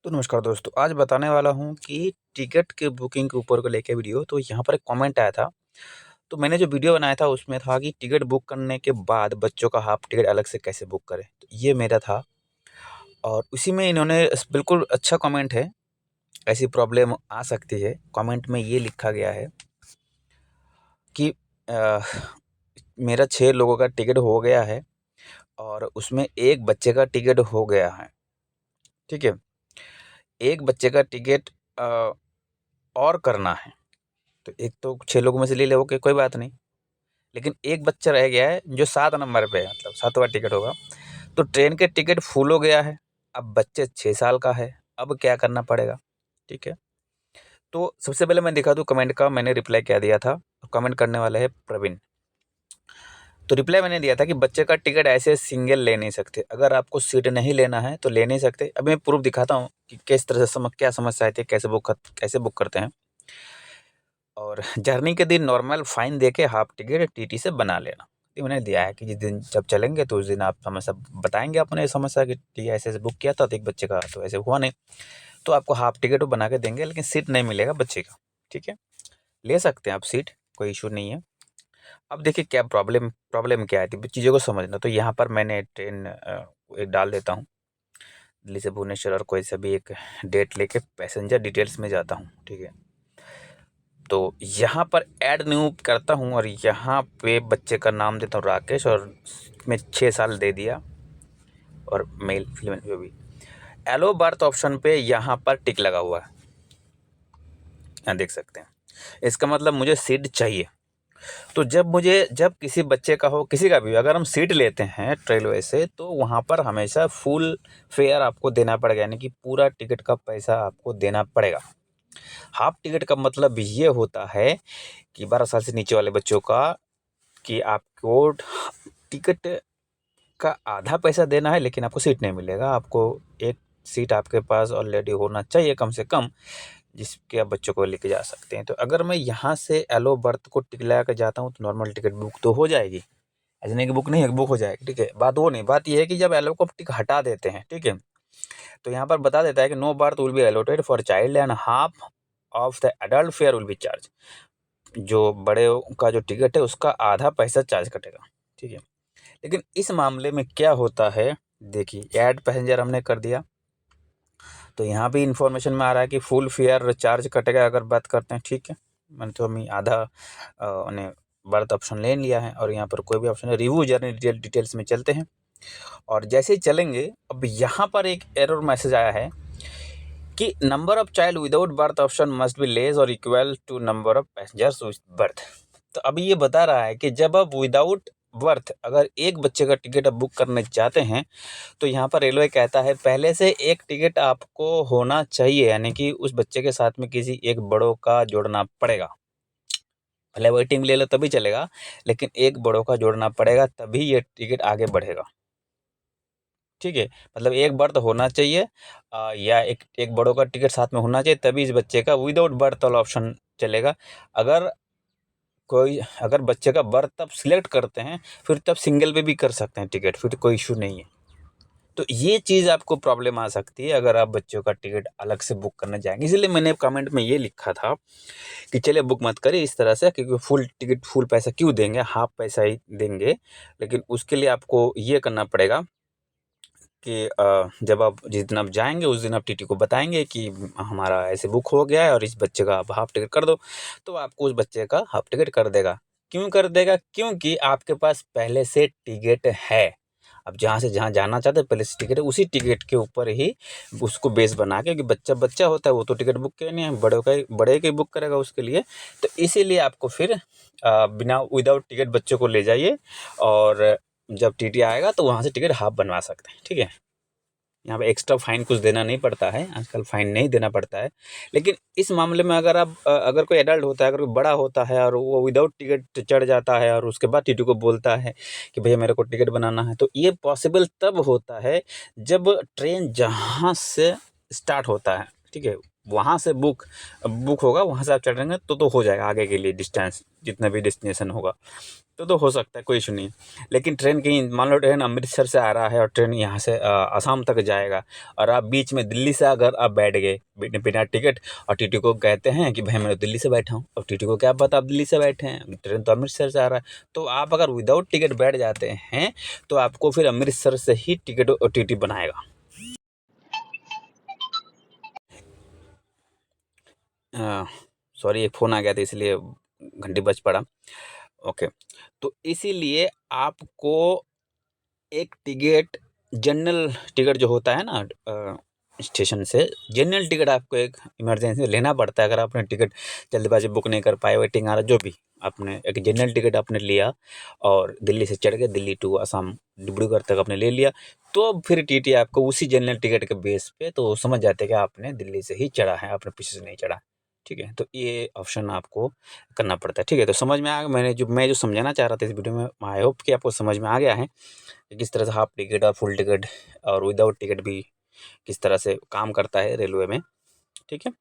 तो नमस्कार दोस्तों, आज बताने वाला हूँ कि टिकट के बुकिंग के ऊपर को लेके वीडियो। तो यहाँ पर एक कमेंट आया था, तो मैंने जो वीडियो बनाया था उसमें था कि टिकट बुक करने के बाद बच्चों का हाफ टिकट अलग से कैसे बुक करें। तो ये मेरा था और उसी में इन्होंने बिल्कुल अच्छा कमेंट है। ऐसी प्रॉब्लम आ सकती है। कमेंट में ये लिखा गया है कि अ, मेरा 6 लोगों का टिकट हो गया है और उसमें एक बच्चे का टिकट हो गया है। ठीक है, एक बच्चे का टिकट और करना है। तो एक तो 6 लोगों में से ले लो, ओके कोई बात नहीं। लेकिन एक बच्चा रह गया है जो 7 नंबर पे है, मतलब 7वां टिकट होगा। तो ट्रेन के टिकट फुल हो गया है। अब बच्चे 6 साल का है, अब क्या करना पड़ेगा? ठीक है। तो सबसे पहले मैं दिखा दूँ कमेंट का, मैंने रिप्लाई क्या दिया था। कमेंट करने वाला है प्रवीण। तो रिप्लाई मैंने दिया था कि बच्चे का टिकट ऐसे सिंगल ले नहीं सकते। अगर आपको सीट नहीं लेना है तो ले नहीं सकते। अब मैं प्रूफ दिखाता हूँ कि किस तरह से क्या समस्या आती है, कैसे बुक करते हैं। और जर्नी के दिन नॉर्मल फाइन देके हाफ टिकट टीटी से बना लेना। ये मैंने दिया है कि जिस दिन जब चलेंगे तो उस दिन आप समस्या बताएंगे अपने समस्या कि ठीक है ऐसे बुक किया था तो एक बच्चे का तो ऐसे हुआ नहीं, तो आपको हाफ टिकट बना के देंगे, लेकिन सीट नहीं मिलेगा बच्चे का। ठीक है, ले सकते हैं आप सीट, कोई इशू नहीं है। अब देखिए क्या प्रॉब्लम क्या आती है, चीज़ों को समझना। तो यहाँ पर मैंने ट्रेन एक डाल देता हूँ, दिल्ली से भुवनेश्वर, और कोई सा भी एक डेट लेके पैसेंजर डिटेल्स में जाता हूँ। ठीक है, तो यहाँ पर ऐड न्यू करता हूँ और यहाँ पे बच्चे का नाम देता हूँ राकेश, और मैं 6 साल दे दिया, और मेल फीमेल जो भी। एलो बर्थ ऑप्शन पे यहाँ पर टिक लगा हुआ है, यहाँ देख सकते हैं। इसका मतलब मुझे सीट चाहिए। तो जब किसी बच्चे का हो, किसी का भी, अगर हम सीट लेते हैं रेलवे से, तो वहाँ पर हमेशा फुल फेयर आपको देना पड़ेगा, यानी कि पूरा टिकट का पैसा आपको देना पड़ेगा। हाफ टिकट का मतलब ये होता है कि 12 साल से नीचे वाले बच्चों का, कि आपको टिकट का आधा पैसा देना है लेकिन आपको सीट नहीं मिलेगा। आपको एक सीट आपके पास ऑलरेडी होना चाहिए कम से कम, जिसके आप बच्चों को लेके जा सकते हैं। तो अगर मैं यहाँ से एलो बर्थ को टिक लगा कर जाता हूँ तो नॉर्मल टिकट बुक तो हो जाएगी, ऐसे नहीं कि बुक नहीं है, बुक हो जाएगी। ठीक है, बात वो नहीं, बात ये है कि जब एलो को टिक हटा देते हैं, ठीक है, तो यहाँ पर बता देता है कि no berth will be allotted for child and half of the adult fare will be charge. जो बड़े का जो टिकट है उसका आधा पैसा चार्ज कटेगा। ठीक है, लेकिन इस मामले में क्या होता है, देखिए ऐड पैसेंजर हमने कर दिया, तो यहाँ भी इंफॉर्मेशन में आ रहा है कि फुल फेयर चार्ज कटेगा अगर बात करते हैं। ठीक है, मैंने तो हमें आधा मैंने बर्थ ऑप्शन ले लिया है, और यहाँ पर कोई भी ऑप्शन है, रिव्यू जर्नी डिटेल्स में चलते हैं। और जैसे ही चलेंगे, अब यहाँ पर एक एरर मैसेज आया है कि number of child without berth option must be less or equal to number of passengers with berth. तो अभी ये बता रहा है कि जब आप विदाउट बर्थ अगर एक बच्चे का टिकट आप बुक करना चाहते हैं, तो यहाँ पर रेलवे कहता है पहले से एक टिकट आपको होना चाहिए, यानी कि उस बच्चे के साथ में किसी एक बड़ों का जोड़ना पड़ेगा। भले वेटिंग ले लो तभी चलेगा, लेकिन एक बड़ों का जोड़ना पड़ेगा, तभी ये टिकट आगे बढ़ेगा। ठीक है, मतलब एक बर्थ होना चाहिए, या एक बड़ों का टिकट साथ में होना चाहिए, तभी इस बच्चे का विदाउट बर्थ वाला ऑप्शन चलेगा। अगर बच्चे का बर्थ तब सिलेक्ट करते हैं, फिर तब सिंगल पे भी कर सकते हैं टिकट, फिर तो कोई इशू नहीं है। तो ये चीज़ आपको प्रॉब्लम आ सकती है अगर आप बच्चों का टिकट अलग से बुक करने जाएंगे। इसलिए मैंने कमेंट में ये लिखा था कि चलिए बुक मत करिए इस तरह से, क्योंकि फुल टिकट फुल पैसा क्यों देंगे, हाफ पैसा ही देंगे। लेकिन उसके लिए आपको ये करना पड़ेगा कि जब आप जिस दिन आप जाएंगे उस दिन आप टीटी को बताएंगे कि हमारा ऐसे बुक हो गया है और इस बच्चे का आप हाफ टिकट कर दो, तो आपको उस बच्चे का हाफ टिकट कर देगा। क्यों कर देगा? क्योंकि आपके पास पहले से टिकट है। अब जहाँ से जहाँ जाना चाहते हैं पहले से टिकट है, उसी टिकट के ऊपर ही उसको बेस बना के, क्योंकि बच्चा बच्चा होता है वो तो टिकट बुक किया नहीं है, बड़े का ही बुक करेगा उसके लिए। तो इसीलिए आपको फिर बिना विदाउट टिकट बच्चों को ले जाइए, और जब टीटी आएगा तो वहाँ से टिकट हाफ बनवा सकते हैं। ठीक है, यहाँ पे एक्स्ट्रा फाइन कुछ देना नहीं पड़ता है, आजकल फाइन नहीं देना पड़ता है। लेकिन इस मामले में अगर आप अगर कोई एडल्ट होता है, अगर कोई बड़ा होता है और वो विदाउट टिकट चढ़ जाता है और उसके बाद टीटी को बोलता है कि भैया मेरे को टिकट बनाना है, तो ये पॉसिबल तब होता है जब ट्रेन जहाँ से स्टार्ट होता है, ठीक है, वहाँ से बुक होगा, वहाँ से आप चढ़ेंगे तो हो जाएगा आगे के लिए डिस्टेंस, जितना भी डेस्टिनेशन होगा तो हो सकता है, कोई इशू नहीं। लेकिन ट्रेन कहीं मान लो ट्रेन अमृतसर से आ रहा है और ट्रेन यहाँ से आसाम तक जाएगा, और आप बीच में दिल्ली से अगर आप बैठ गए बिना टिकट, और टीटी को कहते हैं कि भाई मैं दिल्ली से बैठा हूँ, अब टीटी को क्या पता आप दिल्ली से बैठे हैं, ट्रेन तो अमृतसर से आ रहा है। तो आप अगर विदाउट टिकट बैठ जाते हैं तो आपको फिर अमृतसर से ही टिकट टीटी बनाएगा। सॉरी, एक फ़ोन आ गया था इसलिए घंटी बज पड़ा। ओके, तो इसीलिए आपको एक टिकट, जनरल टिकट जो होता है ना स्टेशन से, जनरल टिकट आपको एक इमरजेंसी में लेना पड़ता है। अगर आपने टिकट जल्दबाजी बुक नहीं कर पाए, वेटिंग आ रहा, जो भी, आपने एक जनरल टिकट आपने लिया और दिल्ली से चढ़ गए, दिल्ली टू असम डिब्रूगढ़ तक आपने ले लिया, तो फिर टीटी आपको उसी जनरल टिकट के बेस पे तो समझ जाते हैं कि आपने दिल्ली से ही चढ़ा है, आपने पीछे से नहीं चढ़ा। ठीक है, तो ये ऑप्शन आपको करना पड़ता है। ठीक है, तो समझ में आ गया मैं जो समझाना चाह रहा था इस वीडियो में, आई होप कि आपको समझ में आ गया है कि किस तरह से हाफ टिकट और फुल टिकट और विदाउट टिकट भी किस तरह से काम करता है रेलवे में। ठीक है।